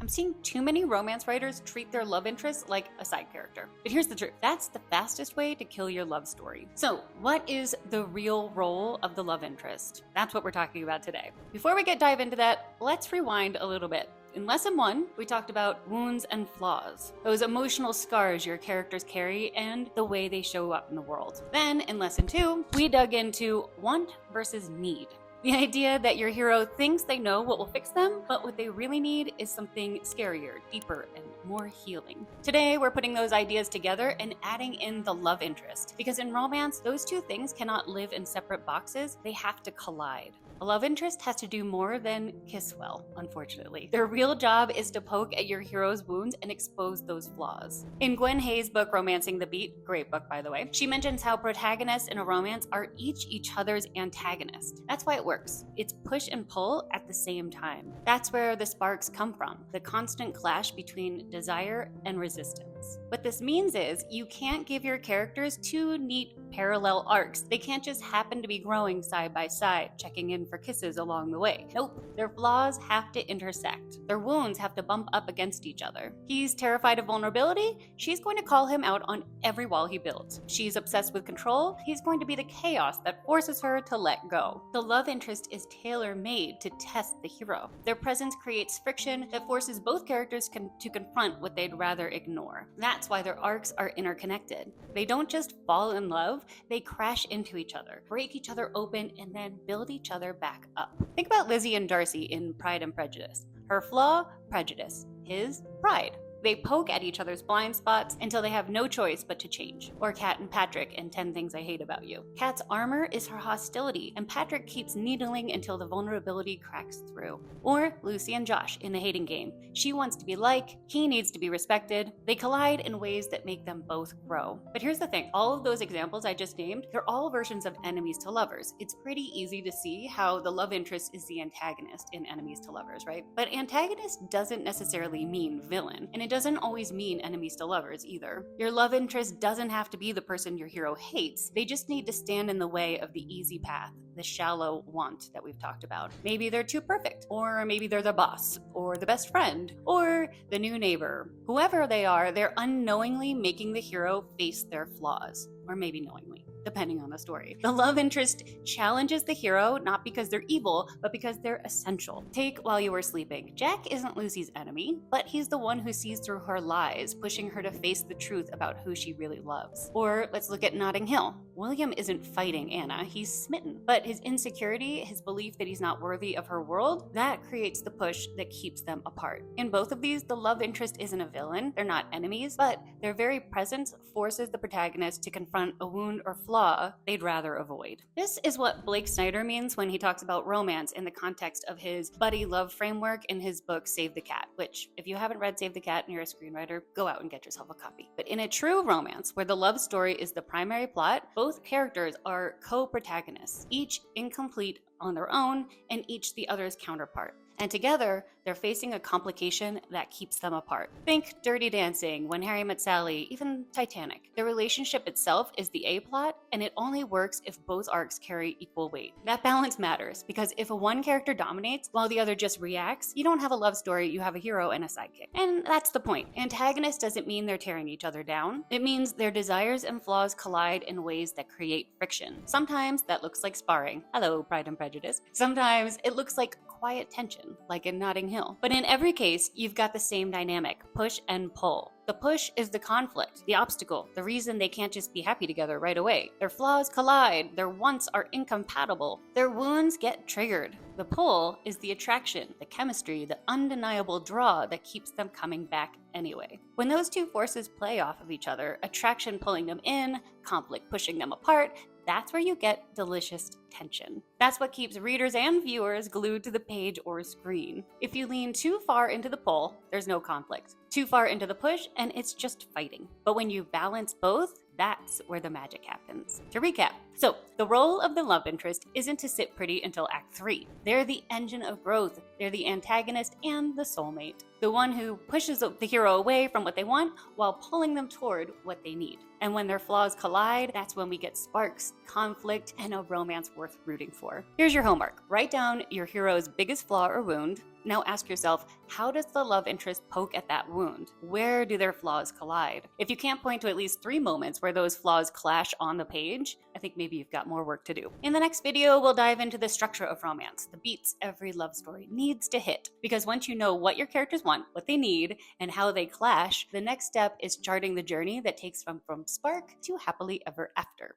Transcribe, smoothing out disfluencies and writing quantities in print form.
I'm seeing too many romance writers treat their love interest like a side character. But here's the truth. That's the fastest way to kill your love story. So, what is the real role of the love interest? That's what we're talking about today. Before we dive into that, let's rewind a little bit. In Lesson 1, we talked about wounds and flaws, those emotional scars your characters carry and the way they show up in the world. Then, in Lesson 2, we dug into want versus need. The idea that your hero thinks they know what will fix them, but what they really need is something scarier, deeper, and more healing. Today, we're putting those ideas together and adding in the love interest, because in romance, those two things cannot live in separate boxes, they have to collide. A love interest has to do more than kiss well, unfortunately. Their real job is to poke at your hero's wounds and expose those flaws. In Gwen Hayes' book, Romancing the Beat, great book by the way, she mentions how protagonists in a romance are each other's antagonist. That's why it works. It's push and pull at the same time. That's where the sparks come from, the constant clash between desire and resistance. What this means is you can't give your characters two neat parallel arcs. They can't just happen to be growing side by side, checking in for kisses along the way. Nope, their flaws have to intersect. Their wounds have to bump up against each other. He's terrified of vulnerability, she's going to call him out on every wall he builds. She's obsessed with control, he's going to be the chaos that forces her to let go. The love interest is tailor-made to test the hero. Their presence creates friction that forces both characters to confront what they'd rather ignore. That's why their arcs are interconnected. They don't just fall in love, they crash into each other, break each other open, and then build each other back up. Think about Lizzie and Darcy in Pride and Prejudice. Her flaw, prejudice. His, pride. They poke at each other's blind spots until they have no choice but to change. Or Kat and Patrick in 10 Things I Hate About You. Kat's armor is her hostility, and Patrick keeps needling until the vulnerability cracks through. Or Lucy and Josh in The Hating Game. She wants to be liked, he needs to be respected. They collide in ways that make them both grow. But here's the thing, all of those examples I just named, they're all versions of enemies to lovers. It's pretty easy to see how the love interest is the antagonist in enemies to lovers, right? But antagonist doesn't necessarily mean villain, and it doesn't always mean enemies to lovers either. Your love interest doesn't have to be the person your hero hates. They just need to stand in the way of the easy path, the shallow want that we've talked about. Maybe they're too perfect, or maybe they're the boss, or the best friend, or the new neighbor. Whoever they are, they're unknowingly making the hero face their flaws, or maybe knowingly, depending on the story. The love interest challenges the hero not because they're evil, but because they're essential. Take While You Were Sleeping. Jack isn't Lucy's enemy, but he's the one who sees through her lies, pushing her to face the truth about who she really loves. Or let's look at Notting Hill. William isn't fighting Anna, he's smitten. But his insecurity, his belief that he's not worthy of her world, that creates the push that keeps them apart. In both of these, the love interest isn't a villain, they're not enemies, but their very presence forces the protagonist to confront a wound or flaw they'd rather avoid. This is what Blake Snyder means when he talks about romance in the context of his buddy love framework in his book Save the Cat, which, if you haven't read Save the Cat and you're a screenwriter, go out and get yourself a copy. But in a true romance, where the love story is the primary plot, both characters are co-protagonists, each incomplete on their own and each the other's counterpart. And together, they're facing a complication that keeps them apart. Think Dirty Dancing, When Harry Met Sally, even Titanic. The relationship itself is the A-plot, and it only works if both arcs carry equal weight. That balance matters, because if one character dominates while the other just reacts, you don't have a love story, you have a hero and a sidekick. And that's the point. Antagonist doesn't mean they're tearing each other down. It means their desires and flaws collide in ways that create friction. Sometimes that looks like sparring. Hello, Pride and Prejudice. Sometimes it looks like quiet tension, like in Notting Hill. But in every case, you've got the same dynamic, push and pull. The push is the conflict, the obstacle, the reason they can't just be happy together right away. Their flaws collide, their wants are incompatible, their wounds get triggered. The pull is the attraction, the chemistry, the undeniable draw that keeps them coming back anyway. When those two forces play off of each other, attraction pulling them in, conflict pushing them apart, that's where you get delicious tension. That's what keeps readers and viewers glued to the page or screen. If you lean too far into the pull, there's no conflict. Too far into the push, and it's just fighting. But when you balance both, that's where the magic happens. To recap, So, the role of the love interest isn't to sit pretty until Act 3. They're the engine of growth, they're the antagonist and the soulmate. The one who pushes the hero away from what they want while pulling them toward what they need. And when their flaws collide, that's when we get sparks, conflict, and a romance worth rooting for. Here's your homework. Write down your hero's biggest flaw or wound. Now ask yourself, how does the love interest poke at that wound? Where do their flaws collide? If you can't point to at least 3 moments where those flaws clash on the page, I think maybe you've got more work to do. In the next video, we'll dive into the structure of romance, the beats every love story needs to hit. Because once you know what your characters want, what they need, and how they clash, the next step is charting the journey that takes them from spark to happily ever after.